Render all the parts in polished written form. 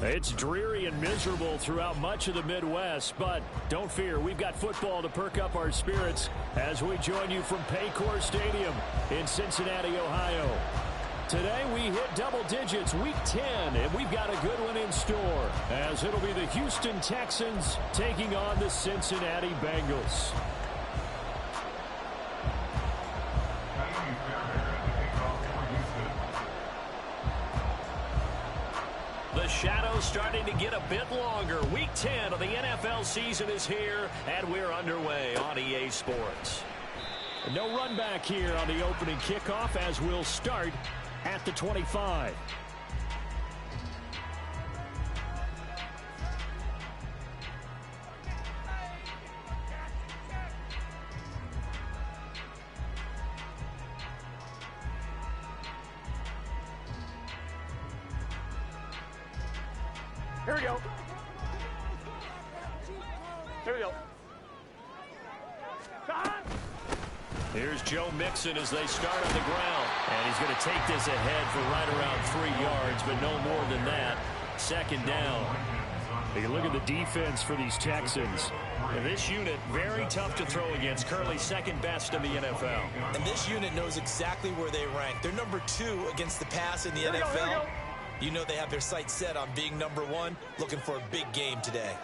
It's dreary and miserable throughout much of the Midwest, but don't fear, we've got football to perk up our spirits as we join you from Paycor Stadium in Cincinnati, Ohio. Today we hit double digits, week 10, and we've got a good one in store, as it'll be the Houston Texans taking on the Cincinnati Bengals. The shadow's starting to get a bit longer. Week 10 of the NFL season is here, and we're underway on EA Sports. No run back here on the opening kickoff as we'll start at the 25. Here we go. Here we go. Here's Joe Mixon as they start on the ground. And he's going to take this ahead for right around 3 yards, but no more than that. Second down. Take a look at the defense for these Texans. And this unit, very tough to throw against. Currently second best in the NFL. And this unit knows exactly where they rank. They're number 2 against the pass in the NFL. You know they have their sights set on being number 1, looking for a big game today.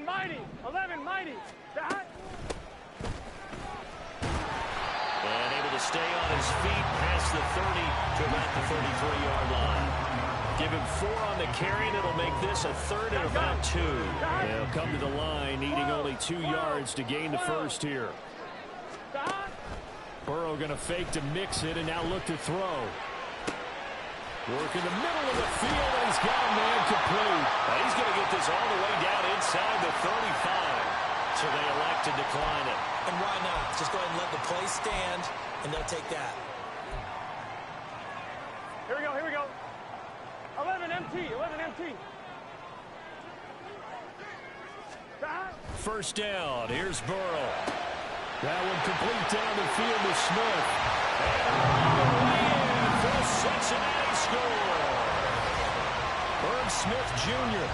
Mighty. 11 mighty. That. And able to stay on his feet past the 30 to about the 33-yard line. Give him 4 on the carry, and it'll make this a third and about 2. They'll come to the line, needing only 2 yards to gain the first here. Burrow going to fake to mix it, and now look to throw. Work in the middle of the field, and he's got a man complete. He's going to get this all the way down inside the 35. So they elect to decline it. And why not? Just go ahead and let the play stand, and they'll take that. Here we go, here we go. 11 MT. First down, here's Burrow. That one complete down the field to Smith. And on the way in for a Cincinnati score. Herb Smith Jr.,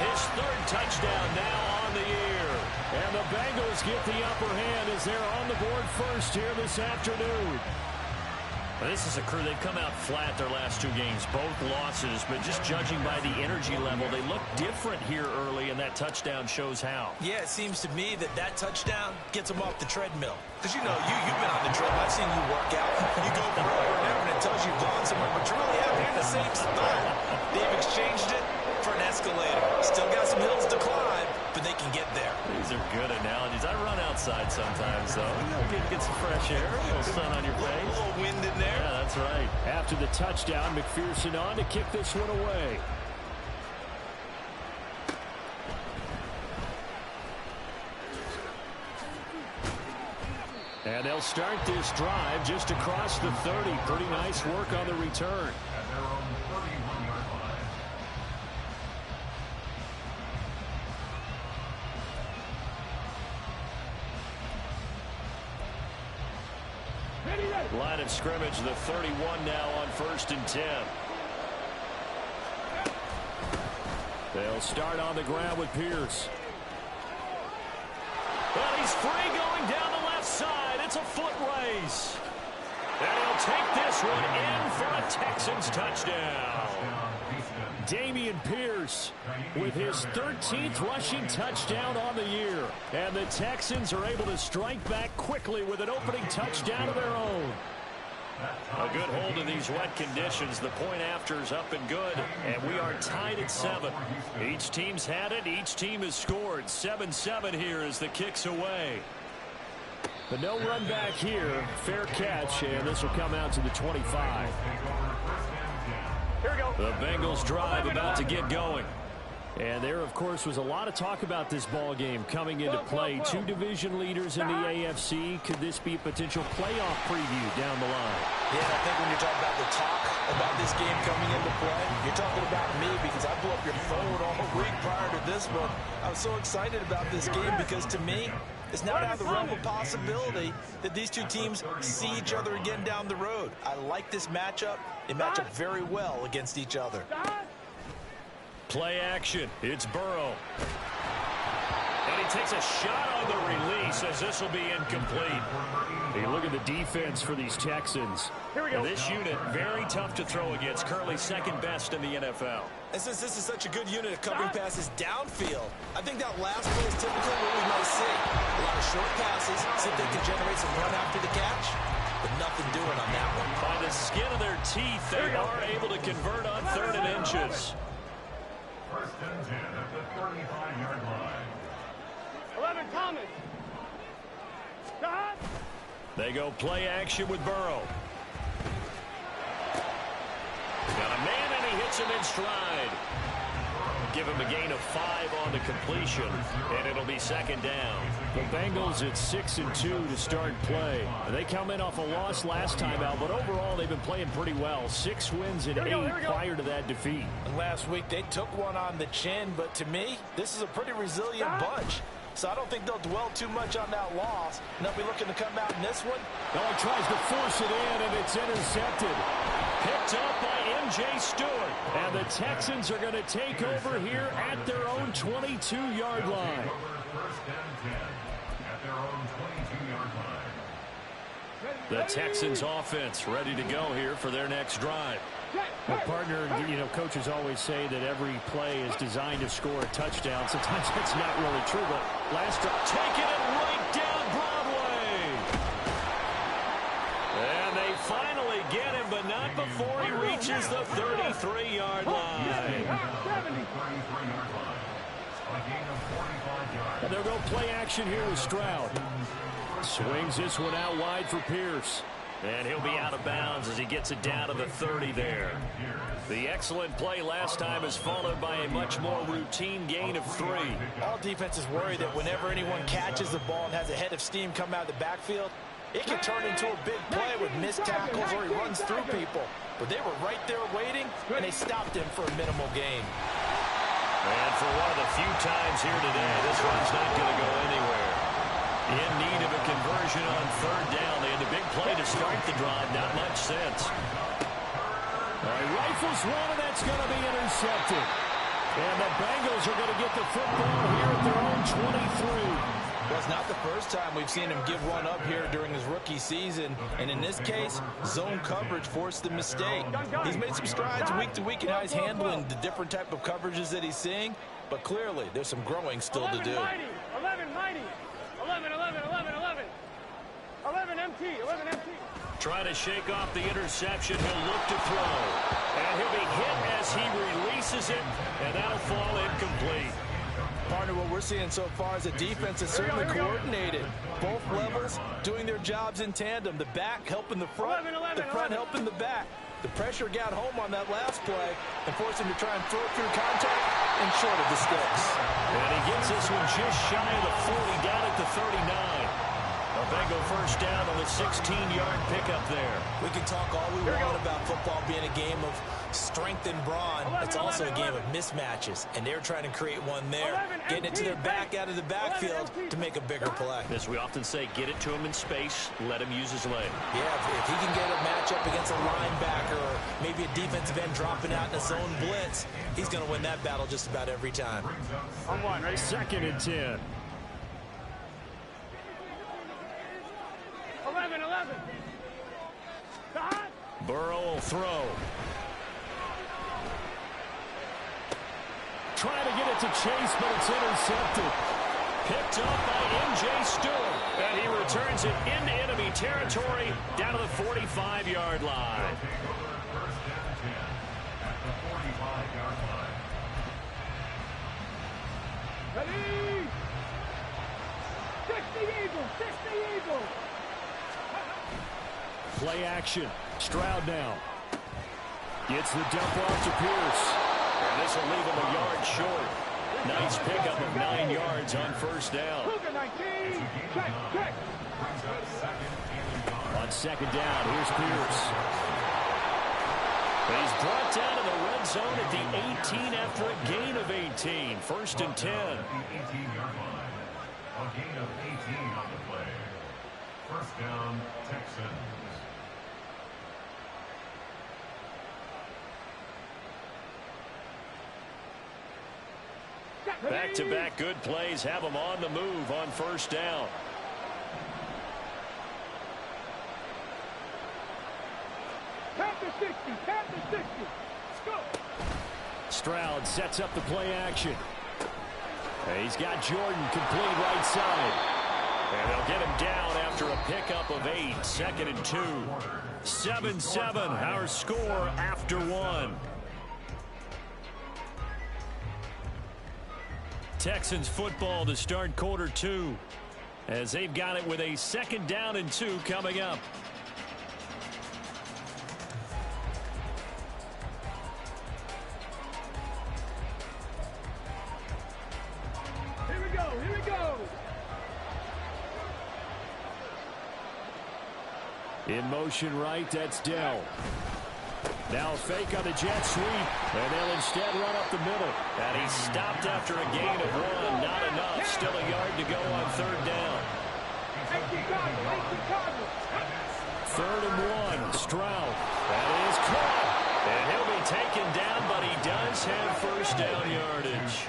his 3rd touchdown now on the year. And the Bengals get the upper hand as they're on the board first here this afternoon. Well, this is a crew. They've come out flat their last 2 games, both losses, but just judging by the energy level, they look different here early, and that touchdown shows how. Yeah, it seems to me that touchdown gets them off the treadmill. Because, you know, you've been on the treadmill. I've seen you work out. You go for whatever, and it tells you you've gone somewhere, but you're really out here in the same spot. They've exchanged it for an escalator. Still got some hills to climb, but they can get there. These are good analogies. I run outside sometimes, though. You get some fresh air, a little sun on your face. A little wind in there. Yeah, that's right. After the touchdown, McPherson on to kick this one away. And they'll start this drive just across the 30. Pretty nice work on the return. Line of scrimmage, the 31 now on 1st and 10. They'll start on the ground with Pierce. Well, he's free going down the left side. It's a foot race. And he'll take this one in for a Texans touchdown. Dameon Pierce with his 13th rushing touchdown on the year. And the Texans are able to strike back quickly with an opening touchdown of their own. A good hold in these wet conditions. The point after is up and good. And we are tied at 7. Each team's had it. Each team has scored. 7-7 here as the kick's away. But no run back here. Fair catch. And this will come out to the 25. Here we go. The Bengals drive about to get going. And there, of course, was a lot of talk about this ball game coming into play. Two division leaders in the AFC. Could this be a potential playoff preview down the line? Yeah, I think when you're talking about the talk about this game coming into play, you're talking about me because I blew up your phone all week prior to this one. I was so excited about this game because, to me, it's not out of the realm of possibility that these two teams see each other again down the road. I like this matchup. They match up very well against each other. Play action. It's Burrow. And he takes a shot on the release as this will be incomplete. You look at the defense for these Texans. And this unit, very tough to throw against. Currently second best in the NFL. And since this is such a good unit of covering passes downfield, I think that last play is typically what we might see. A lot of short passes, see if they can generate some run after the catch. But nothing doing on that one. By the skin of their teeth, they are able to convert on 3rd and inches. 1st and 10 at the 35-yard line. 11 Thomas. Stop. They go play action with Burrow. Got a man, and he hits him in stride. Give him a gain of 5 on the completion, and it'll be 2nd down. The Bengals at 6-2 to start play. They come in off a loss last time out, but overall they've been playing pretty well. 6 wins and 8 prior to that defeat. And last week they took one on the chin, but to me, this is a pretty resilient bunch. So I don't think they'll dwell too much on that loss. And they'll be looking to come out in this one. Oh, he tries to force it in, and it's intercepted. Picked up by M.J. Stewart. And the Texans are going to take over here at their own 22-yard line. 1st and 10 at their own 22-yard line. The Texans offense ready to go here for their next drive. Well, partner, you know, coaches always say that every play is designed to score a touchdown. Sometimes that's not really true, but last drive, taking it right down Broadway. And they finally get him, but not before he reaches the 33-yard line. And they'll go play action here with Stroud. Swings this one out wide for Pierce. And he'll be out of bounds as he gets it down to the 30 there. The excellent play last time is followed by a much more routine gain of 3. All defenses worry that whenever anyone catches the ball and has a head of steam come out of the backfield, it can turn into a big play with missed tackles or he runs through people. But they were right there waiting, and they stopped him for a minimal gain. And for one of the few times here today, this one's not going to go anywhere. In need of a conversion on 3rd down. They had the big play to start the drive. Not much sense. He rifles one, and that's going to be intercepted. And the Bengals are going to get the football here at their own 23. Well, it's not the first time we've seen him give one up here during his rookie season. And in this case, zone coverage forced the mistake. He's made some strides week to week in how he's handling the different type of coverages that he's seeing. But clearly, there's some growing still to do. 11 mighty. 11, 11, 11, 11. 11 MT, 11 MT. Trying to shake off the interception. He'll look to throw. And he'll be hit as he releases it, and that'll fall incomplete. Partner, what we're seeing so far is a defense that's certainly coordinated. Both levels doing their jobs in tandem. The back helping the front, the front helping the back. The pressure got home on that last play and forced him to try and throw it through contact and short of the sticks. And he gets this one just shy of the 40, down at the 39. A Bengal first down on the 16-yard pickup there. We can talk all we want about football being a game of strength and brawn. It's also a game of mismatches, and they're trying to create one there, getting it to their back out of the backfield to make a bigger play. As we often say, get it to him in space, let him use his leg. Yeah, if he can get a matchup against a linebacker or maybe a defensive end dropping out in a zone blitz, he's going to win that battle just about every time. On 1, ready? 2nd and 10. 11, 11. Stop. Burrow will throw. Trying to get it to Chase, but it's intercepted. Picked up by M.J. Stewart. And he returns it into enemy territory down to the 45-yard line. Ready? 60 Eagles, 60 Eagles. Play action. Stroud now. Gets the dump off to Pierce. And this will leave him a yard short. Nice pickup of 9 yards on first down. On second down, here's Pierce. He's brought down to the red zone at the 18 after a gain of 18. First and 10. A gain of 18 on the play. First down, Texans. Back-to-back good plays have them on the move on first down. Panther 60, Panther 60. Let's go. Stroud sets up the play action. He's got Jordan complete right side. And they'll get him down after a pickup of 8. Second and 2. 7-7, our score after 1. Texans football to start quarter 2 as they've got it with a second down and 2 coming up. Here we go, here we go. In motion right, that's Dell. Now a fake on the jet sweep, and they'll instead run up the middle. And he's stopped after a gain of 1. Not enough. Still a yard to go on third down. Third and 1. Stroud. That is caught. And he'll be taken down, but he does have first down yardage.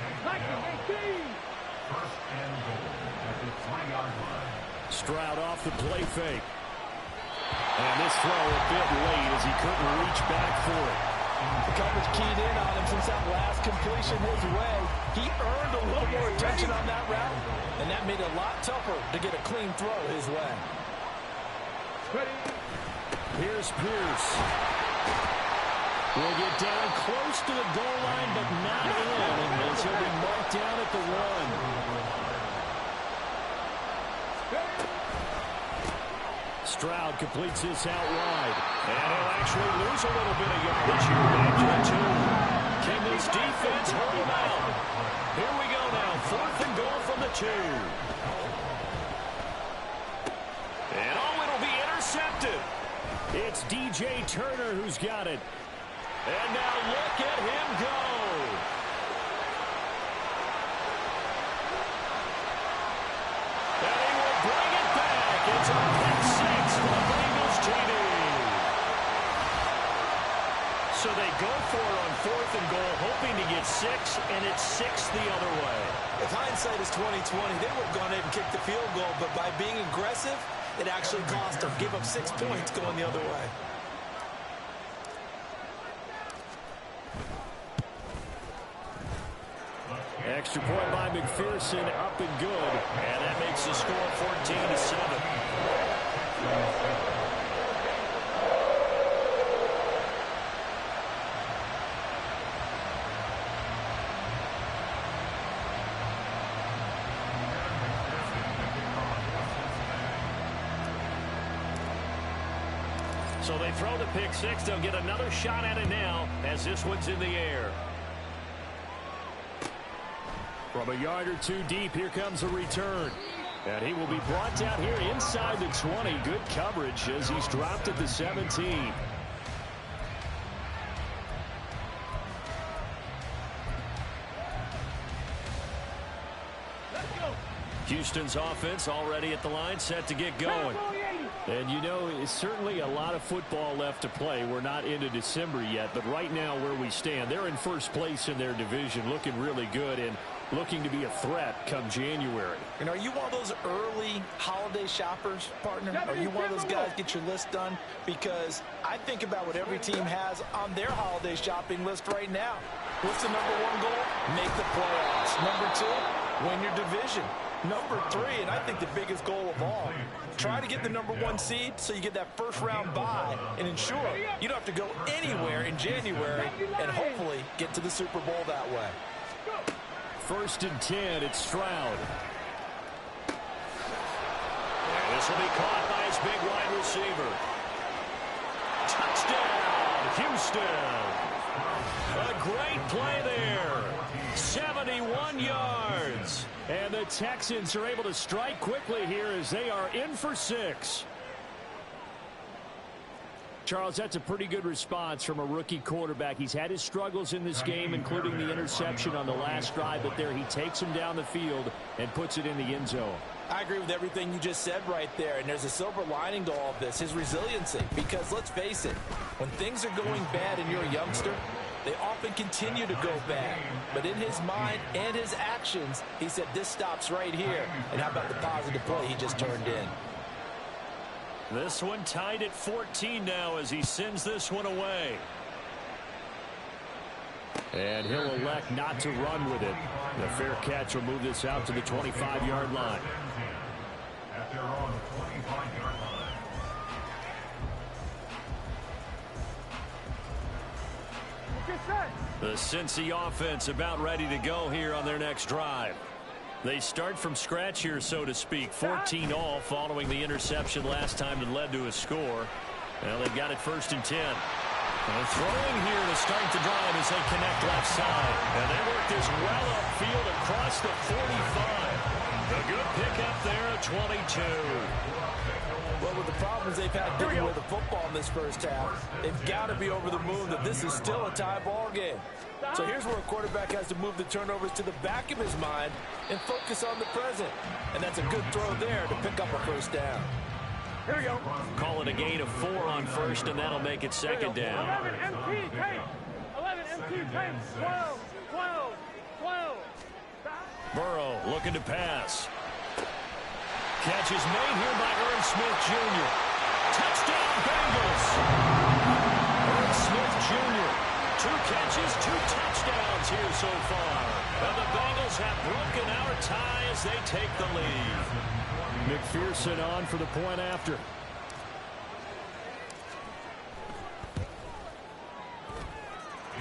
First and goal at the 3-yard line. Stroud off the play fake. And this throw a bit late as he couldn't reach back for it. The coverage keyed in on him since that last completion his way. He earned a little more attention on that route, and that made it a lot tougher to get a clean throw his way. Here's Pierce. Will get down close to the goal line, but not in, as he'll be marked down at the 1. Stroud completes this out wide. And he'll actually lose a little bit of yardage here back to the 2. Can this defense hold him out? Here we go now. 4th and goal from the 2. And oh, it'll be intercepted. It's DJ Turner who's got it. And now look at him go. And he will bring it back. It's a pick 6 for the Bengals TD. So they go for it on 4th and goal, hoping to get 6, and it's 6 the other way. If hindsight is 20/20, they would have gone ahead and kicked the field goal, but by being aggressive, it actually cost them. Give up 6 points going the other way. Extra point by McPherson, up and good. And that makes the score 14-7. So they throw the pick 6. They'll get another shot at it now as this one's in the air. From a yard or 2 deep, here comes a return. And he will be brought down here inside the 20. Good coverage as he's dropped at the 17. Houston's offense already at the line, set to get going. And you know, it's certainly a lot of football left to play. We're not into December yet, but right now where we stand, they're in first place in their division, looking really good and looking to be a threat come January. And are you one of those early holiday shoppers, partner? Are you one of those guys get your list done? Because I think about what every team has on their holiday shopping list right now. What's the number 1 goal? Make the playoffs. Number 2, win your division. Number 3, and I think the biggest goal of all, try to get the number 1 seed so you get that first round bye and ensure you don't have to go anywhere in January and hopefully get to the Super Bowl that way. First and 10, it's Stroud. And this will be caught by his big wide receiver. Touchdown, Houston. A great play there. 71 yards. And the Texans are able to strike quickly here as they are in for 6. Charles, that's a pretty good response from a rookie quarterback. He's had his struggles in this game, including the interception on the last drive, but there he takes him down the field and puts it in the end zone. I agree with everything you just said right there, and there's a silver lining to all of this, his resiliency. Because let's face it, when things are going bad and you're a youngster, they often continue to go bad. But in his mind and his actions, he said, this stops right here. And how about the positive play he just turned in? This one tied at 14 now as he sends this one away. And he'll elect not to run with it. The fair catch will move this out to the 25-yard line. At their own 25-yard line. The Cincy offense about ready to go here on their next drive. They start from scratch here, so to speak. 14 all following the interception last time that led to a score. Well, they've got it 1st and 10. And throwing here to start the drive as they connect left side. And they work this well upfield across the 45. A good pickup there at 22. Well, with the problems they've had getting with the football in this first half, they've got to be over the moon that this is still a tie ball game. So here's where a quarterback has to move the turnovers to the back of his mind and focus on the present. And that's a good throw there to pick up a first down. Here we go. Call it a gain of 4 on first, and that'll make it 2nd down. 11 MT, tape. 11 MT, tape. 12, 12, 12. Burrow looking to pass. Catch is made here by Irv Smith Jr. Touchdown, Bengals. Irv Smith Jr. 2 catches, 2 touchdowns here so far. And the Bengals have broken our tie as they take the lead. McPherson on for the point after.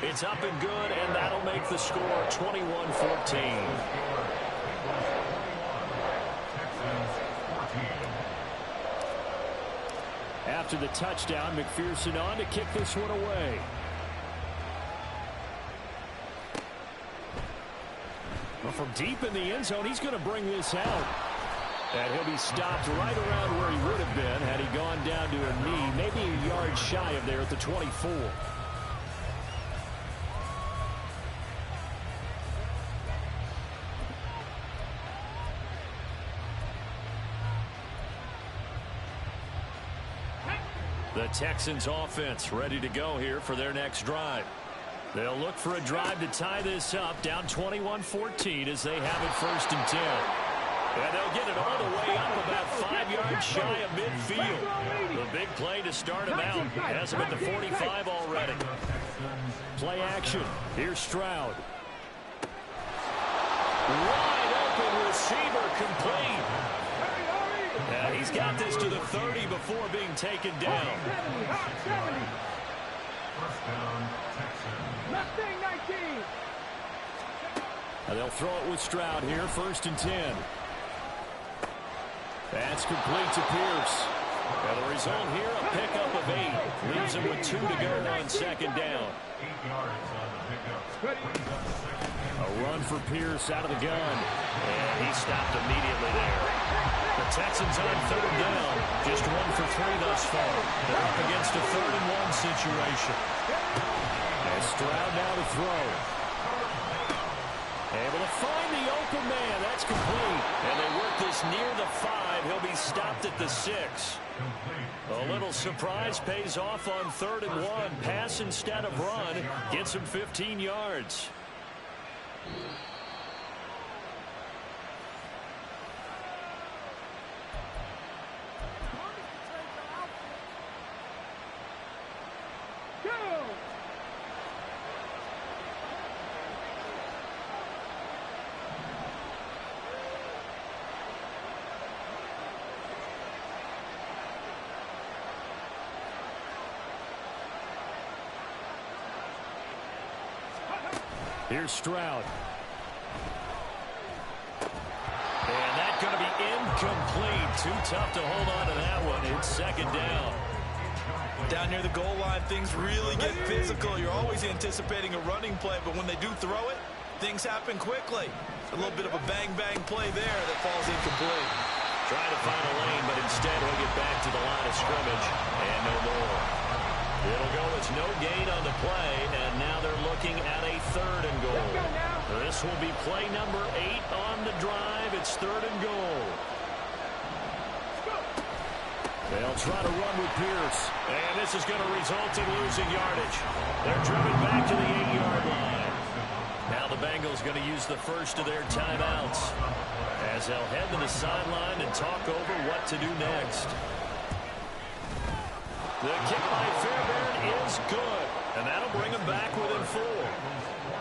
It's up and good, and that'll make the score 21-14. After the touchdown, McPherson on to kick this one away. Well, from deep in the end zone, he's going to bring this out. And he'll be stopped right around where he would have been had he gone down to a knee, maybe a yard shy of there at the 24. The Texans offense ready to go here for their next drive. They'll look for a drive to tie this up, down 21-14 as they have it 1st and 10. And they'll get it all the way up about 5 yards shy of midfield. The big play to start him out. Has him at the 45 already. Play action. Here's Stroud. Wide open receiver complete. And he's got this to the 30 before being taken down. First down, Texans. Mustang 19. And they'll throw it with Stroud here, 1st and 10. That's complete to Pierce. And the result here, a pickup of 8. Leaves him with 2 to go on 2nd down. 8 yards on the pickup. A run for Pierce out of the gun. And he stopped immediately there. The Texans on 3rd down. Just 1 for 3 thus far. They're up against a 3rd and 1 situation. And Stroud now to throw. Able to find the open man. That's complete. And they work this near the 5. He'll be stopped at the 6. A little surprise pays off on 3rd and 1. Pass instead of run. Gets him 15 yards. Here's Stroud. And that's going to be incomplete. Too tough to hold on to that one. It's 2nd down. Down near the goal line, things really get physical. You're always anticipating a running play, but when they do throw it, things happen quickly. A little bit of a bang-bang play there that falls incomplete. Trying to find a lane, but instead he'll get back to the line of scrimmage and no more. It'll go as no gain on the play, and now they're looking at a 3rd and goal. This will be play number 8 on the drive. It's 3rd and goal. They'll try to run with Pierce, and this is going to result in losing yardage. They're driven back to the 8-yard line. Now the Bengals going to use the first of their timeouts as they'll head to the sideline and talk over what to do next. The kick by Fairbairn is good, and that'll bring them back within 4.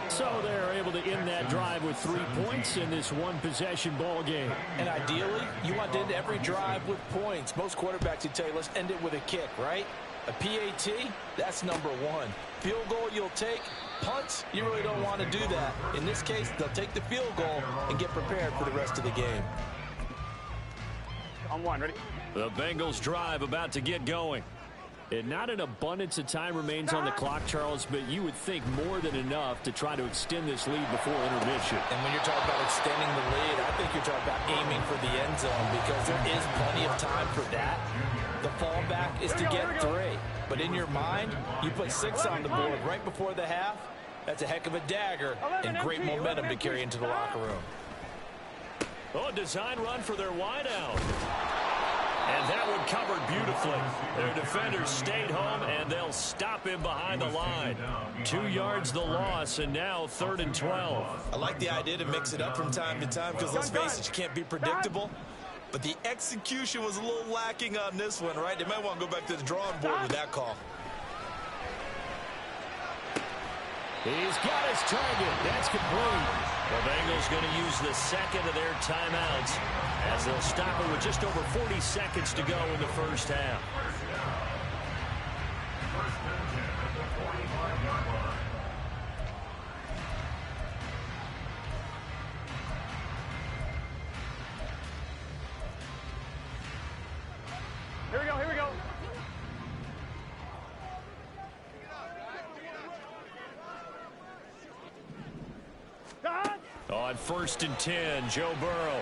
So they're able to end that drive with 3 points in this one-possession ball game. And ideally, you want to end every drive with points. Most quarterbacks would tell you, let's end it with a kick, right? A PAT, that's number 1. Field goal you'll take. Punts, you really don't want to do that. In this case, they'll take the field goal and get prepared for the rest of the game. On 1, ready? The Bengals drive about to get going. And not an abundance of time remains on the clock, Charles, but you would think more than enough to try to extend this lead before intermission. And when you're talking about extending the lead, I think you're talking about aiming for the end zone because there is plenty of time for that. The fallback is to get 3. But in your mind, you put 6 on the board right before the half. That's a heck of a dagger and great momentum to carry into the locker room. Oh, design run for their wideout. And that one covered beautifully. Their defenders stayed home, and they'll stop him behind the line. 2 yards the loss, and now 3rd and 12. I like the idea to mix it up from time to time because, let's face it, you can't be predictable. But the execution was a little lacking on this one, right? They might want to go back to the drawing board with that call. He's got his target. That's complete. The Bengals going to use the second of their timeouts as they'll stop it with just over 40 seconds to go in the first half. Here we go, here we go. On 1st and 10, Joe Burrow.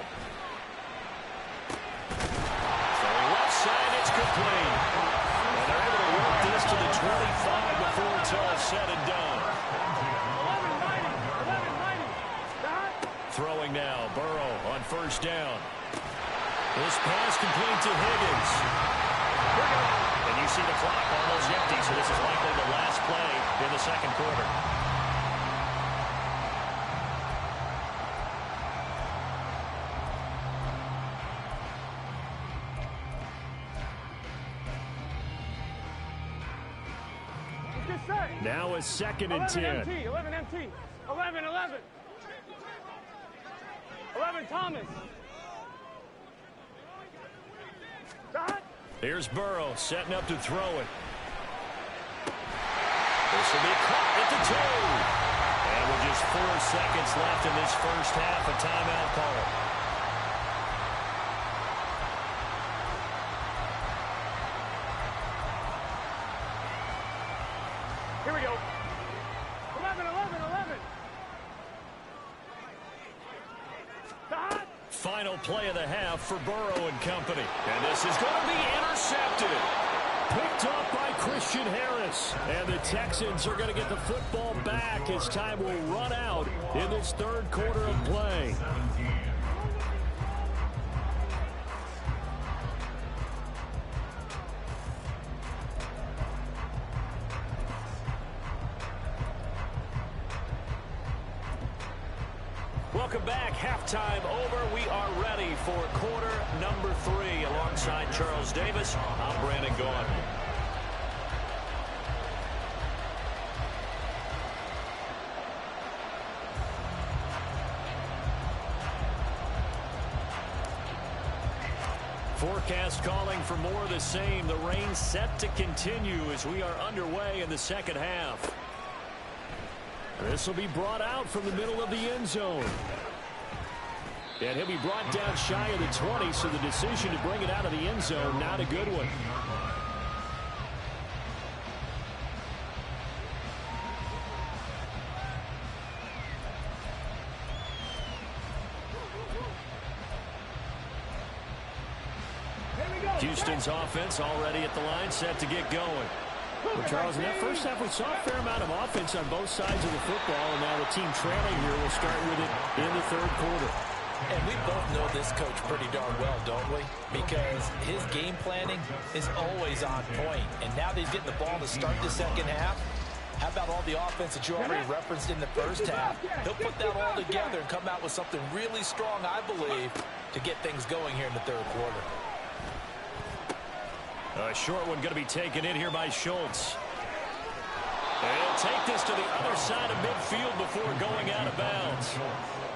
So left side, it's complete. And they're able to work this to the 25 before it's all said and done. 11-90. Throwing now, Burrow on 1st down. This pass complete to Higgins. And you see the clock almost empty, so this is likely the last play in the 2nd quarter. Now a 2nd and 10. 11 MT. 11. 11 Thomas. Here's Burrow setting up to throw it. This will be caught at the 2. And with just 4 seconds left in this first half, a timeout call. Here we go. 11. Final play of the half for Burrow and company. And this is going to be intercepted. Picked off by Christian Harris. And the Texans are going to get the football back as time will run out in this 3rd quarter of play. Welcome back. Halftime over. We are ready for quarter number 3. Alongside Charles Davis, I'm Brandon Gaughan. Forecast calling for more of the same. The rain set to continue as we are underway in the 2nd half. This will be brought out from the middle of the end zone. And he'll be brought down shy of the 20, so the decision to bring it out of the end zone, not a good one. Houston's offense already at the line, set to get going. Well, Charles, in that first half, we saw a fair amount of offense on both sides of the football, and now the team trailing here will start with it in the third quarter. And we both know this coach pretty darn well, don't we? Because his game planning is always on point. And now that he's getting the ball to start the second half, how about all the offense that you already referenced in the first half? He'll put that all together and come out with something really strong, I believe, to get things going here in the third quarter. A short one going to be taken in here by Schultz. And he'll take this to the other side of midfield before going out of bounds.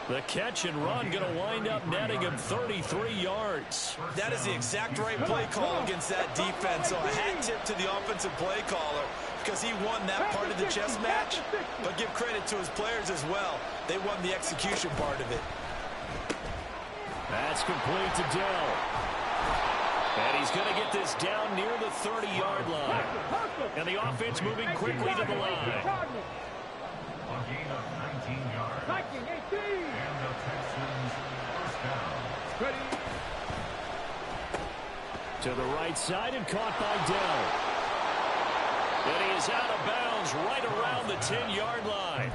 The catch and run going to wind up netting him 33 yards. That is the exact right play call against that defense. So a hat tip to the offensive play caller because he won that part of the chess match. But give credit to his players as well. They won the execution part of it. That's complete to Dell. And he's going to get this down near the 30-yard line. And the offense moving quickly to the line. A gain of 19 yards. And the Texans first down. To the right side and caught by Dell. And he is out of bounds right around the 10-yard line.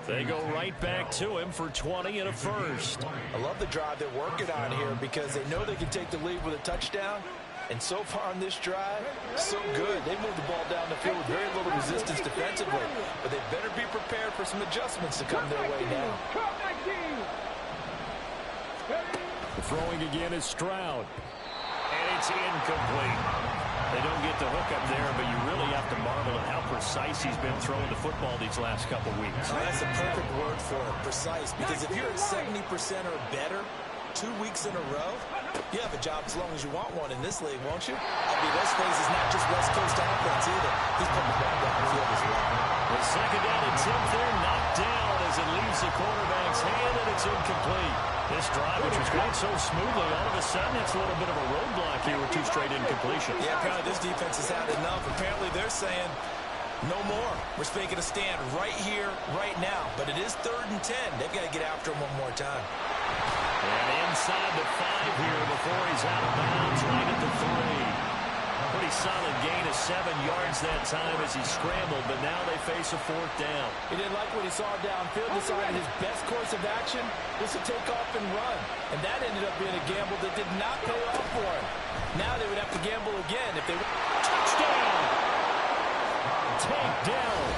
They go right back to him for 20 and a first. I love the drive they're working on here because they know they can take the lead with a touchdown. And so far on this drive, so good. They moved the ball down the field with very little resistance defensively. But they better be prepared for some adjustments to come their way now. The throwing again is Stroud. And it's incomplete. They don't get the hook up there, but you really have to marvel at how precise he's been throwing the football these last couple weeks. Oh, that's a perfect word for it, precise. Because if you're at 70% or better 2 weeks in a row, you have a job as long as you want one in this league, won't you? I mean, those plays is not just West Coast offense either. He's putting the ball down the field as well. The second down attempt there knocked down as it leaves the quarterback's hand, and it's incomplete. This drive, which was going so smoothly, all of a sudden it's a little bit of a roadblock here with 2 straight incompletions. Yeah, apparently this defense has had enough. Apparently they're saying, no more. We're making a stand right here, right now. But it is 3rd and 10. They've got to get after him one more time. And inside the 5 here before he's out of bounds right at the 3. Pretty solid gain of 7 yards that time as he scrambled, but now they face a 4th down. He didn't like what he saw downfield, decided his best course of action was to take off and run. And that ended up being a gamble that did not pay off for him. Now they would have to gamble again if they... Touchdown! Takedown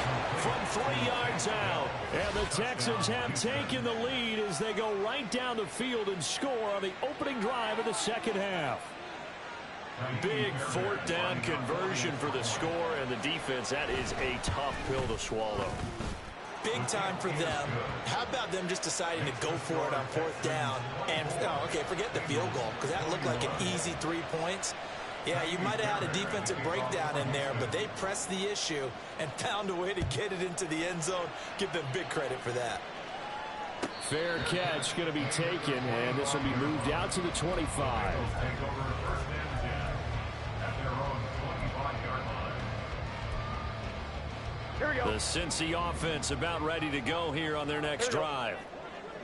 from 3 yards out. And the Texans have taken the lead as they go right down the field and score on the opening drive of the second half. Big 4th down conversion for the score, and the defense, that is a tough pill to swallow. Big time for them. How about them just deciding to go for it on 4th down? And, oh, okay, forget the field goal, because that looked like an easy 3 points. Yeah, you might have had a defensive breakdown in there, but they pressed the issue and found a way to get it into the end zone. Give them big credit for that. Fair catch going to be taken, and this will be moved out to the 25. The Cincy offense about ready to go here on their next drive.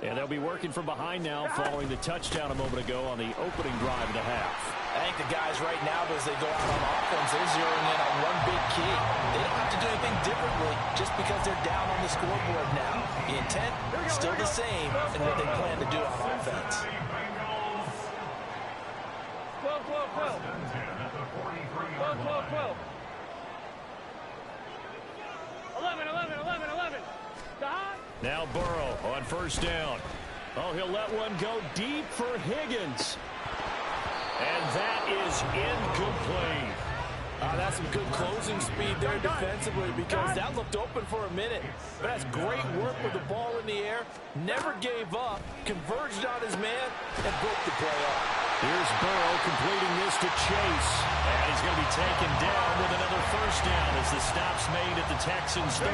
And they'll be working from behind now following the touchdown a moment ago on the opening drive of the half. I think the guys right now, as they go out on offense, they're zeroing in on one big key. They don't have to do anything differently just because they're down on the scoreboard now. The intent still the same in what they plan to do on offense. 12, 12, 12. 12, 12, 12. 11, 11, 11, 11. Now Burrow on 1st down. Oh, he'll let one go deep for Higgins. And that is incomplete. That's some good closing speed there defensively because that looked open for a minute. But that's great work with the ball in the air. Never gave up, converged on his man, and broke the play up. Here's Burrow completing this to Chase. And he's going to be taken down with another 1st down as the stop's made at the Texans' 39.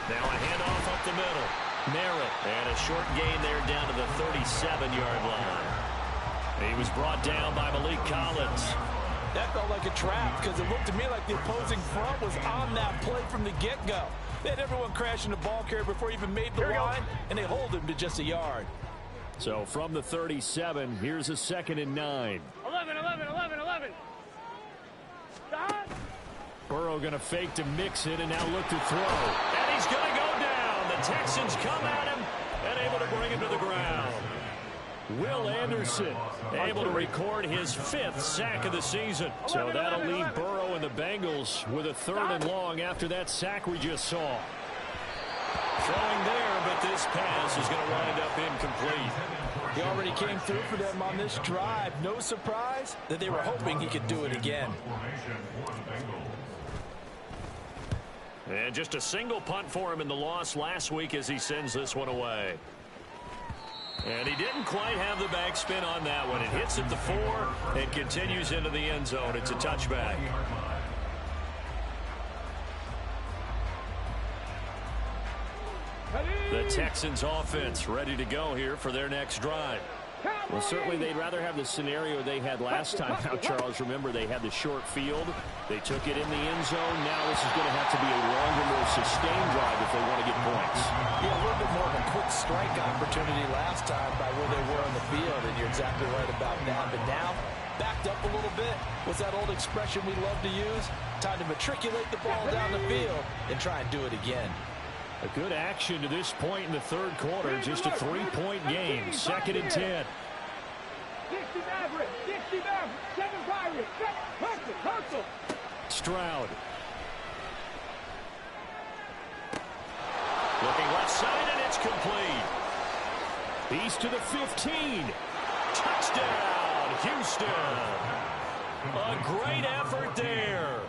Now a handoff up the middle. Merritt, and a short gain there down to the 37-yard line. He was brought down by Malik Collins. That felt like a trap because it looked to me like the opposing front was on that play from the get-go. They had everyone crashing the ball carrier before he even made the line, and they hold him to just a yard. So from the 37, here's a 2nd and 9. 11, 11, 11, 11. Stop. Burrow going to fake to mix it and now look to throw. And he's going to go down. The Texans come at him and able to bring him to the ground. Will Anderson able to record his 5th sack of the season. So that'll leave Burrow and the Bengals with a 3rd and long after that sack we just saw. Throwing there, but this pass is going to wind up incomplete. He already came through for them on this drive. No surprise that they were hoping he could do it again. And just a single punt for him in the loss last week as he sends this one away. And he didn't quite have the backspin on that one. It hits at the 4 and continues into the end zone. It's a touchback. The Texans offense ready to go here for their next drive. Well, certainly they'd rather have the scenario they had last time. Now, Charles, remember, they had the short field. They took it in the end zone. Now this is going to have to be a longer, more sustained drive if they want to get points. Yeah, a little bit more of a quick strike opportunity last time by where they were on the field, and you're exactly right about that. But now, backed up a little bit. What's that old expression we love to use? Time to matriculate the ball down the field and try and do it again. A good action to this point in the 3rd quarter. Just a 3-point game. 2nd and 10. 60 Maverick, 60 Maverick, 7 Pirates, 7 Hustle. Stroud. Looking left side, and it's complete. He's to the 15. Touchdown, Houston. A great effort there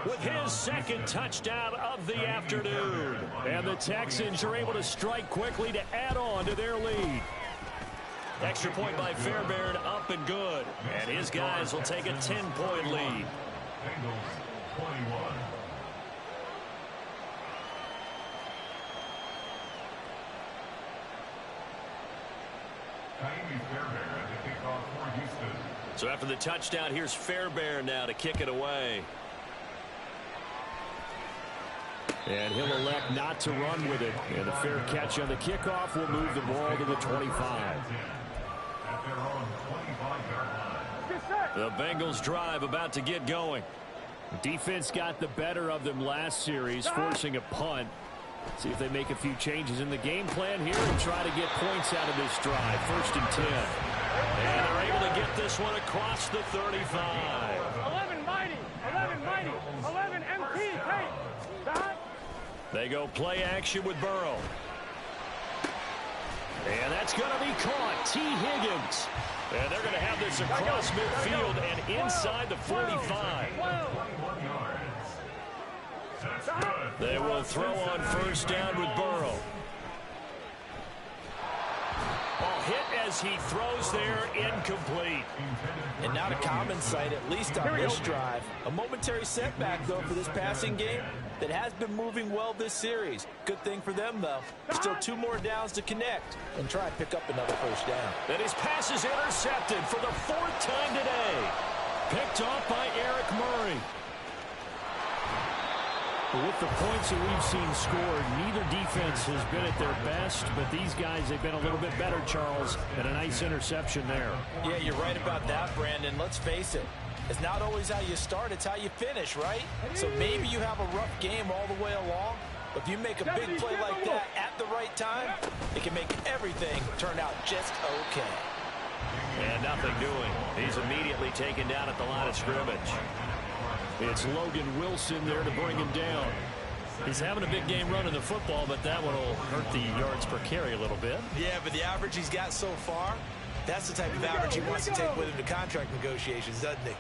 with his 2nd touchdown of the afternoon. And the Texans are able to strike quickly to add on to their lead. Extra point by Fairbairn, up and good. And his guys will take a 10-point lead. Bengals 21. Fairbairn at the kickoff for Houston. So after the touchdown, here's Fairbairn now to kick it away. And he'll elect not to run with it. And a fair catch on the kickoff will move the ball to the 25. The Bengals drive about to get going. Defense got the better of them last series, forcing a punt. See if they make a few changes in the game plan here and try to get points out of this drive. 1st and 10. And they're able to get this one across the 35. 11 mighty, 11 mighty, 11 MT, take. Stop. They go play action with Burrow. And that's going to be caught. T. Higgins. And they're going to have this across midfield and inside the 45. They will throw on 1st down with Burrow. Ball hit as he throws there, incomplete. And not a common sight, at least on this drive. A momentary setback, though, for this passing game that has been moving well this series. Good thing for them, though. Still 2 more downs to connect and try and pick up another 1st down. And his pass is intercepted for the 4th time today. Picked off by Eric Murray. With the points that we've seen scored, neither defense has been at their best, but these guys, they've been a little bit better, Charles, and a nice interception there. Yeah, you're right about that, Brandon. Let's face it. It's not always how you start, it's how you finish, right? So maybe you have a rough game all the way along, but if you make a big play like that at the right time, it can make everything turn out just okay. And nothing doing. He's immediately taken down at the line of scrimmage. It's Logan Wilson there to bring him down. He's having a big game running the football, but that one will hurt the yards per carry a little bit. Yeah, but the average he's got so far, that's the type of average he wants to take with him to contract negotiations, doesn't he?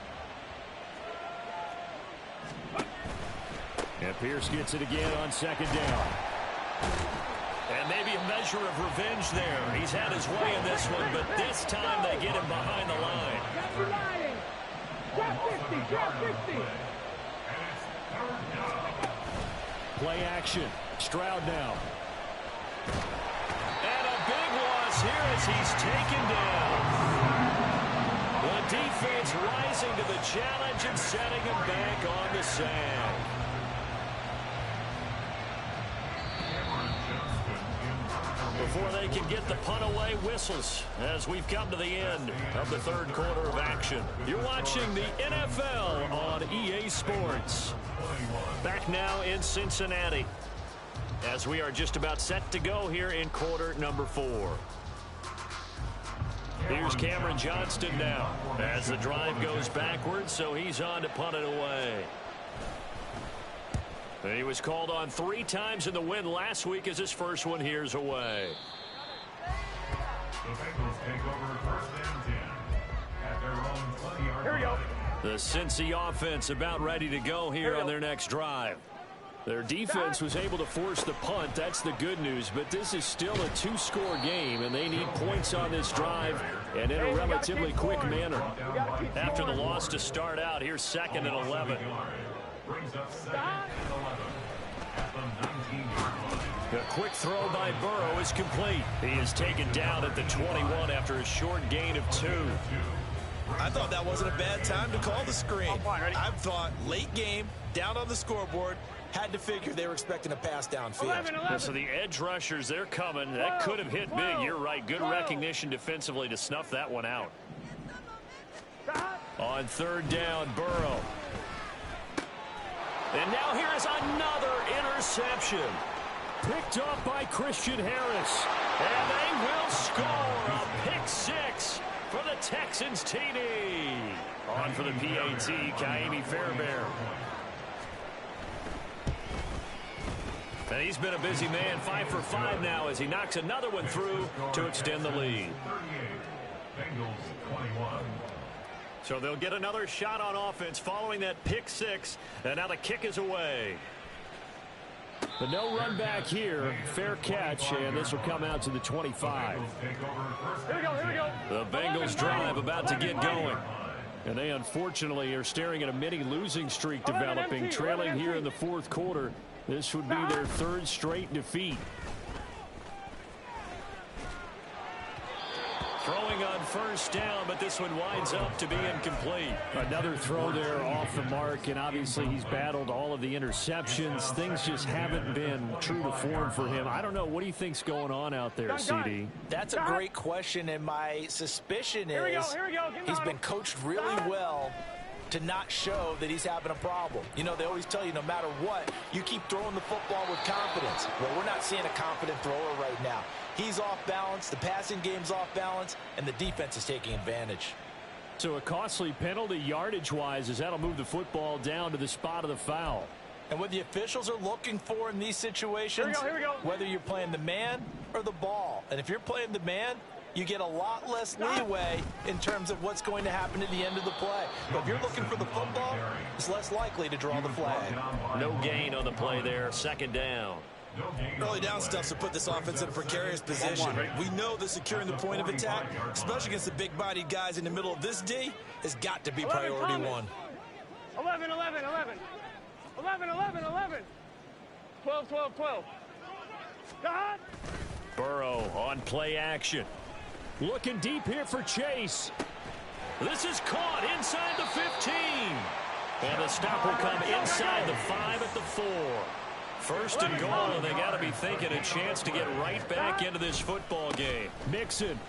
And Pierce gets it again on 2nd down. And maybe a measure of revenge there. He's had his way in this one, but this time they get him behind the line. Drop 50, drop 50. Play action. Stroud now. And a big loss here as he's taken down. The defense rising to the challenge and setting him back on the sand. before they can get the punt away whistles as we've come to the end of the third quarter of action. You're watching the NFL on EA Sports. Back now in Cincinnati as we are just about set to go here in quarter number 4. Here's Cameron Johnston now as the drive goes backwards, so he's on to punt it away. And he was called on 3 times in the win last week as his first one here's away. The Bengals take over first and 10 at their own 20-yard line. Here we go. The Cincy offense about ready to go here on their next drive. Their defense was able to force the punt. That's the good news. But this is still a 2-score game, and they need points on this drive and in a relatively quick manner. After the loss to start out, here's 2nd and 11. Brings up 2nd and 11 at the 19-yard line. The quick throw by Burrow is complete. He is taken down at the 21 after a short gain of 2. I thought that wasn't a bad time to call the screen. I thought late game, down on the scoreboard, had to figure they were expecting a pass downfield. So the edge rushers, they're coming. That could have hit big. You're right. Good recognition defensively to snuff that one out. On 3rd down, Burrow. And now here is another interception. Picked up by Christian Harris. And they will score a pick 6 for the Texans TD. On for the PAT, Kaimi Fairbairn. And he's been a busy man, 5 for 5 now as he knocks another one through to extend the lead. Bengals 21. So they'll get another shot on offense following that pick 6. And now the kick is away. The no run back here, fair catch, and this will come out to the 25. Here we go, here we go. The Bengals drive about to get going. And they unfortunately are staring at a mini losing streak developing, trailing here in the 4th quarter. This would be their 3rd straight defeat. Throwing on 1st down, but this one winds up to be incomplete. Another throw there off the mark, and obviously he's battled all of the interceptions. Things just haven't been true to form for him. I don't know. What do you think's going on out there, CD? That's a great question, and my suspicion is he's been coached really well to not show that he's having a problem. You know, they always tell you no matter what, you keep throwing the football with confidence. Well, we're not seeing a confident thrower right now. He's off balance, the passing game's off balance, and the defense is taking advantage. So a costly penalty yardage-wise as that'll move the football down to the spot of the foul. And what the officials are looking for in these situations, Here we go. whether you're playing the man or the ball. And if you're playing the man, you get a lot less leeway in terms of what's going to happen at the end of the play. But if you're looking for the football, it's less likely to draw the flag. No gain on the play there, 2nd down. Early down stuff to put this offense in a precarious position. We know that securing the point of attack, especially against the big-bodied guys in the middle of this D, has got to be priority 1. 11, 11, 11. 11, 11, 11. 12, 12, 12. God. Burrow on play action. Looking deep here for Chase. This is caught inside the 15. And the stop will come inside the 5 at the 4. 1st and goal, and they got to be thinking a chance to get right back into this football game. Mixon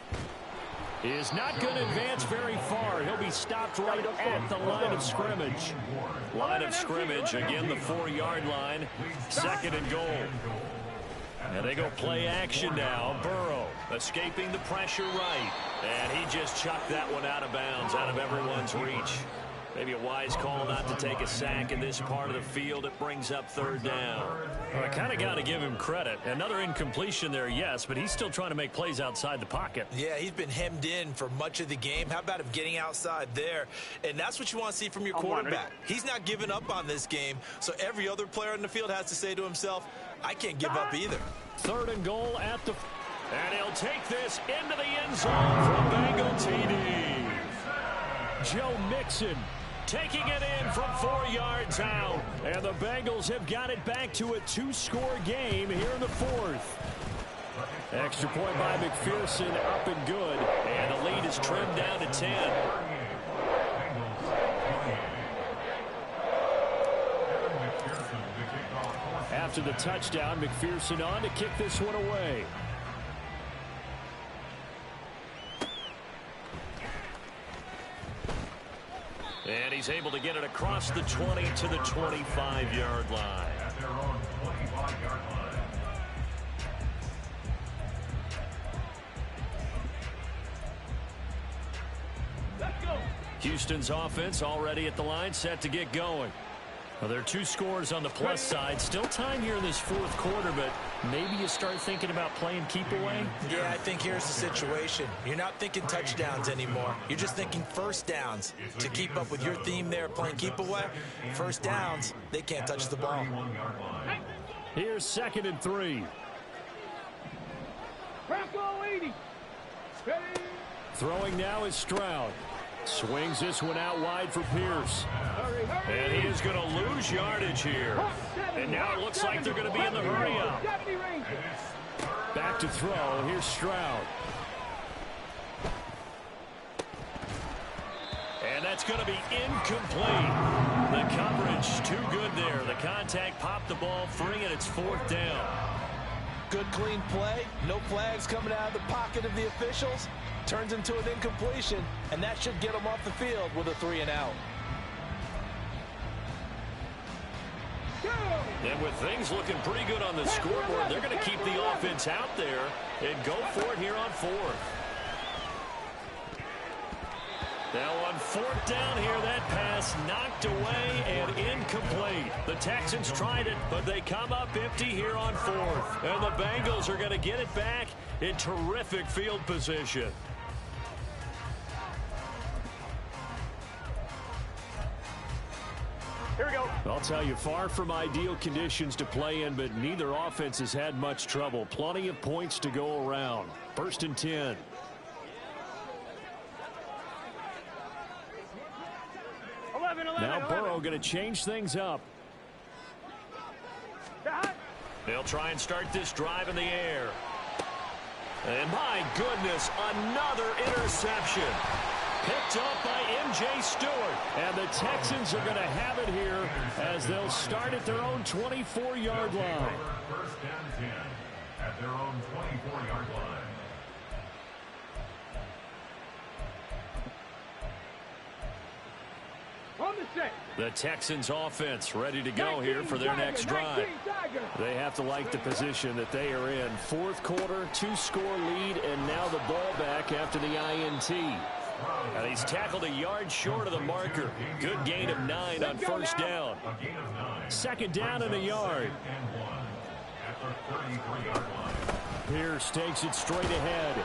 is not going to advance very far. He'll be stopped right at the line of scrimmage. Line of scrimmage, again the 4-yard line. 2nd and goal. And they go play action now. Burrow escaping the pressure right. And he just chucked that one out of bounds, out of everyone's reach. Maybe a wise call not to take a sack in this part of the field. It brings up 3rd down. Well, I kind of got to give him credit. Another incompletion there, yes, but he's still trying to make plays outside the pocket. Yeah, he's been hemmed in for much of the game. How about him getting outside there? And that's what you want to see from your quarterback. He's not giving up on this game, so every other player in the field has to say to himself, I can't give up either. 3rd and goal at the... And he'll take this into the end zone from Bengal TD. Joe Mixon taking it in from 4 yards out. And the Bengals have got it back to a 2-score game here in the 4th. Extra point by McPherson, up and good. And the lead is trimmed down to 10. After the touchdown, McPherson on to kick this one away. And he's able to get it across the 20 to the 25-yard line. At their own 25-yard line. Let's go. Houston's offense already at the line, set to get going. Well, there are 2 scores on the plus side. Still time here in this fourth quarter, but maybe you start thinking about playing keep away? Yeah, I think here's the situation. You're not thinking touchdowns anymore. You're just thinking first downs. To keep up with your theme there, playing keep away, first downs, they can't touch the ball. Here's 2nd and 3. Bronco 80. Ready. Throwing now is Stroud. Swings this one out wide for Pierce. Hurry, hurry. And he is going to lose yardage here. And now it looks like they're going to be in the hurry-up. Back to throw. Here's Stroud. And that's going to be incomplete. The coverage too good there. The contact popped the ball free, and it's 4th down. Good clean play. No flags coming out of the pocket of the officials. Turns into an incompletion, and that should get them off the field with a 3-and-out. And with things looking pretty good on the scoreboard, they're going to keep the offense out there and go for it here on 4th. Now on 4th down here, that pass knocked away and incomplete. The Texans tried it, but they come up empty here on 4th. And the Bengals are going to get it back in terrific field position. Here we go. I'll tell you, far from ideal conditions to play in, but neither offense has had much trouble. Plenty of points to go around. 1st and 10. 11. Now Burrow going to change things up. They'll try and start this drive in the air. And my goodness, another interception. Picked up by M.J. Stewart. And the Texans are going to have it here as they'll start at their own 24-yard line. 1st and 10 at their own 24-yard line. On the set. The Texans offense ready to go here for their next drive. They have to like the position that they are in. 4th quarter, 2-score lead, and now the ball back after the INT. And he's tackled a yard short of the marker. Good gain of 9 on 1st down. 2nd down and a yard. Pierce takes it straight ahead.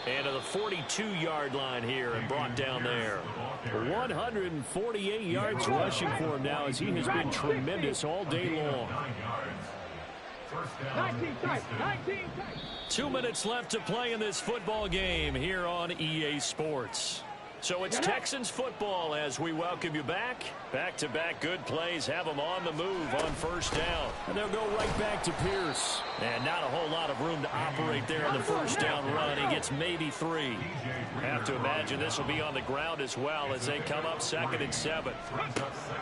And to the 42-yard line here and brought down there. 148 yards rushing for him now as he has been tremendous all day long. 19 tight. 19 tight. 2 minutes left to play in this football game here on EA Sports. So it's Texans football as we welcome you back. Back-to-back good plays have them on the move on 1st down. And they'll go right back to Pierce. And not a whole lot of room to operate there in the 1st down run. He gets maybe 3. Have to imagine this will be on the ground as well as they come up 2nd and 7.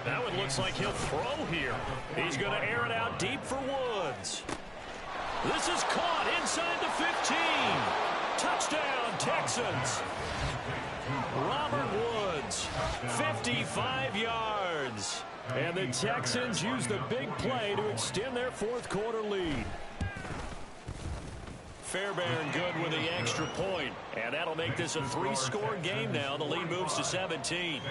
That one looks like he'll throw here. He's going to air it out deep for Woods. This is caught inside the 15. Touchdown, Texans. Robert Woods, 55 yards. And the Texans use the big play to extend their 4th quarter lead. Fairbairn good with the extra point. And that'll make this a 3-score game now. The lead moves to 17.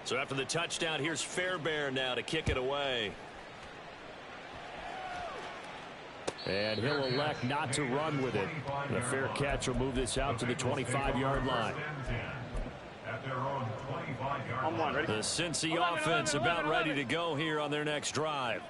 So after the touchdown, here's Fairbairn now to kick it away. And he'll elect not to run with it. The fair catch will move this out to the 25-yard line. The Cincy offense about ready to go here on their next drive.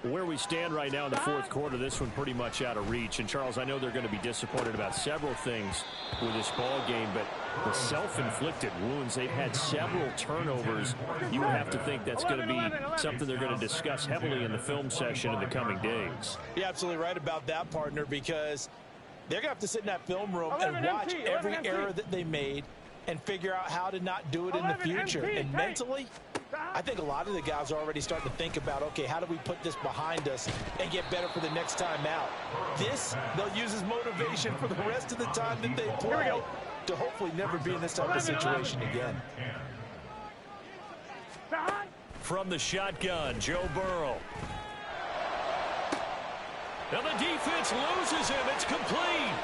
Where we stand right now in the 4th quarter, this one pretty much out of reach. And, Charles, I know they're going to be disappointed about several things with this ball game, but the self-inflicted wounds, they've had several turnovers. You would have to think that's going to be something they're going to discuss heavily in the film session in the coming days. You're absolutely right about that, partner, because they're going to have to sit in that film room and watch every error that they made and figure out how to not do it in the future. And mentally, I think a lot of the guys are already starting to think about, okay, how do we put this behind us and get better for the next time out? This, they'll use as motivation for the rest of the time that they play. to hopefully never be in this type of situation again. From the shotgun, Joe Burrow. Now the defense loses him. It's complete.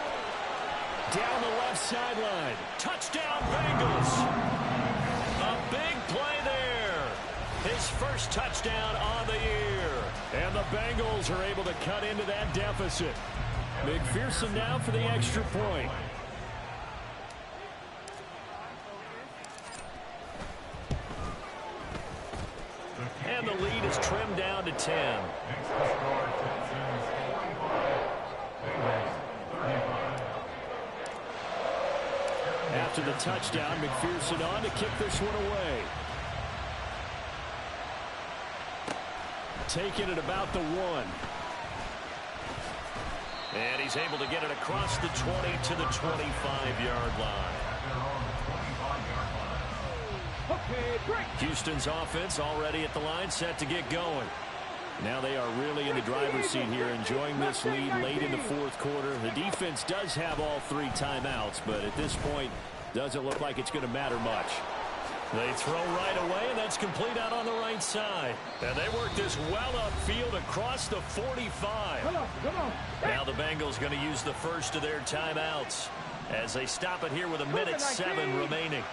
Down the left sideline. Touchdown, Bengals. A big play there. His first touchdown on the year. And the Bengals are able to cut into that deficit. McPherson now for the extra point. And the lead is trimmed down to 10. After the touchdown, McPherson on to kick this one away. Taking it about the 1. And he's able to get it across the 20 to the 25-yard line. Houston's offense already at the line, set to get going. Now they are really in the driver's seat here, enjoying this lead late in the fourth quarter. The defense does have all 3 timeouts, but at this point, doesn't look like it's going to matter much. They throw right away, and that's complete out on the right side. And they work this well upfield across the 45. Come on. Now the Bengals going to use the first of their timeouts as they stop it here with 1:07 remaining.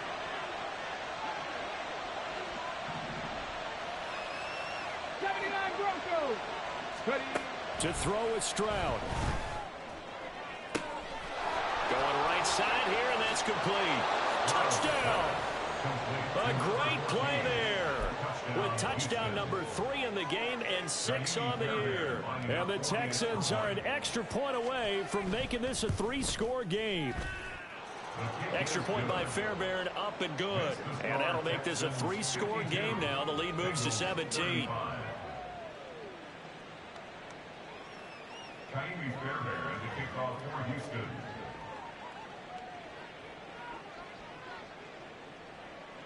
To throw is Stroud. Going right side here, and that's complete. Touchdown! A great play there. With touchdown number 3 in the game and 6 on the year. And the Texans are an extra point away from making this a 3-score game. Extra point by Fairbairn, up and good. And that'll make this a 3-score game now. The lead moves to 17. Fairbairn to kick off for Houston.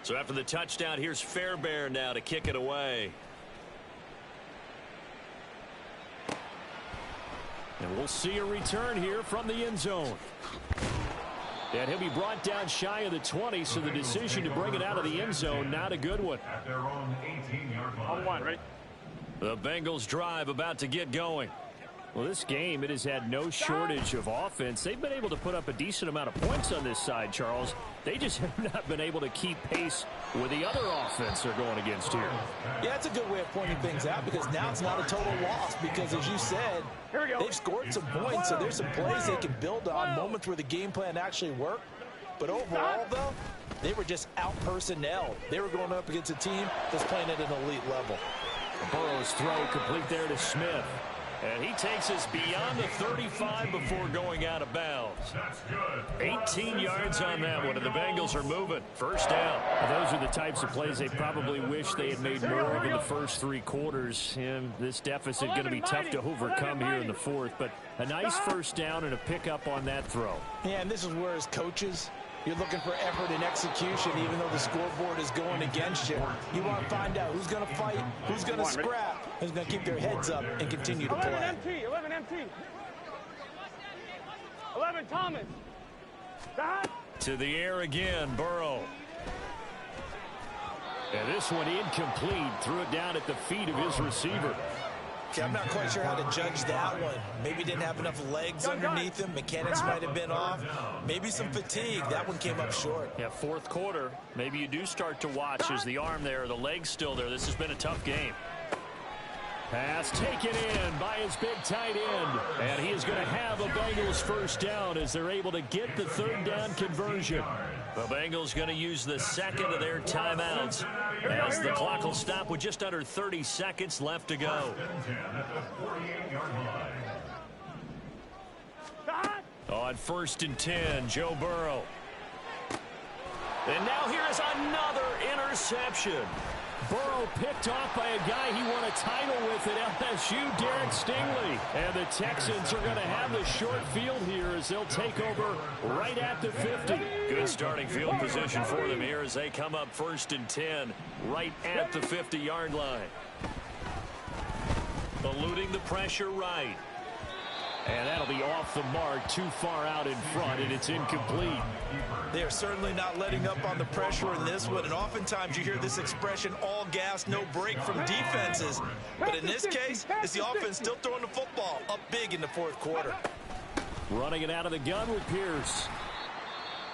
So after the touchdown, here's Fairbairn now to kick it away. And we'll see a return here from the end zone. And he'll be brought down shy of the 20, so the decision to bring it out of the end zone, not a good one. At their own 18-yard line. On 1, ready? The Bengals drive about to get going. Well, this game, it has had no shortage of offense. They've been able to put up a decent amount of points on this side, Charles. They just have not been able to keep pace with the other offense they're going against here. Yeah, that's a good way of pointing things out, because now it's not a total loss, because as you said, they've scored some points, so there's some plays they can build on, moments where the game plan actually worked. But overall, though, they were just out-personnel. They were going up against a team that's playing at an elite level. Burrow's throw complete there to Smith. And he takes us beyond the 35 before going out of bounds. 18 yards on that one, and the Bengals are moving. First down. Those are the types of plays they probably wish they had made more of in the first 3 quarters. And this deficit going to be tough to overcome here in the fourth. But a nice first down and a pickup on that throw. Yeah, and this is where, as coaches, you're looking for effort and execution, even though the scoreboard is going against you. You want to find out who's going to fight, who's going to scrap, who's going to keep their heads up and continue to play. 11 MT. 11 Thomas. To the air again, Burrow. And this one incomplete. Threw it down at the feet of his receiver. Okay, I'm not quite sure how to judge that one. Maybe didn't have enough legs underneath him. Mechanics might have been off. Maybe some fatigue. That one came up short. Yeah, fourth quarter. Maybe you do start to watch as the arm there, the leg's still there. This has been a tough game. Pass taken in by his big tight end. And he is going to have a Bengals first down as they're able to get the third down conversion. The Bengals going to use the second of their timeouts as the clock will stop with just under 30 seconds left to go. On 1st and 10, Joe Burrow. And now here is another interception. Burrow picked off by a guy he won a title with at LSU, Derek Stingley. And the Texans are going to have the short field here as they'll take over right at the 50. Good starting field position for them here as they come up 1st and 10 right at the 50-yard line. Eluding the pressure right. And that'll be off the mark, too far out in front, and it's incomplete. They are certainly not letting up on the pressure in this one, and oftentimes you hear this expression, all gas, no break from defenses. But in this case, it's the offense still throwing the football up big in the fourth quarter. Running it out of the gun with Pierce.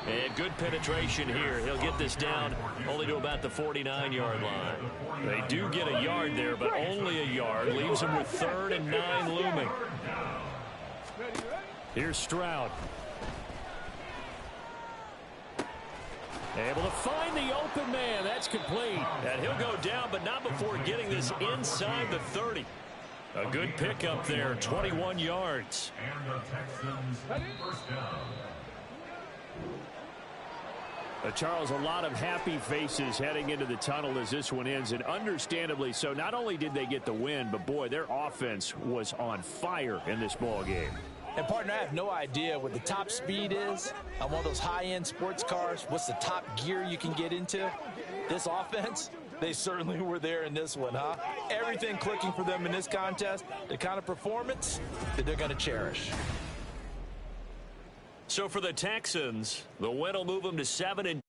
And good penetration here. He'll get this down only to about the 49-yard line. They do get a yard there, but only a yard. Leaves him with 3rd and 9 looming. Here's Stroud. Able to find the open man. That's complete. And he'll go down, but not before getting this inside the 30. A good pickup there, 21 yards. And the Texans first down. Charles, a lot of happy faces heading into the tunnel as this one ends, and understandably so. Not only did they get the win, but boy, their offense was on fire in this ball game. And partner, I have no idea what the top speed is on one of those high-end sports cars. What's the top gear you can get into? This offense, they certainly were there in this one, huh? Everything clicking for them in this contest, the kind of performance that they're going to cherish. So for the Texans, the win will move them to 7-2.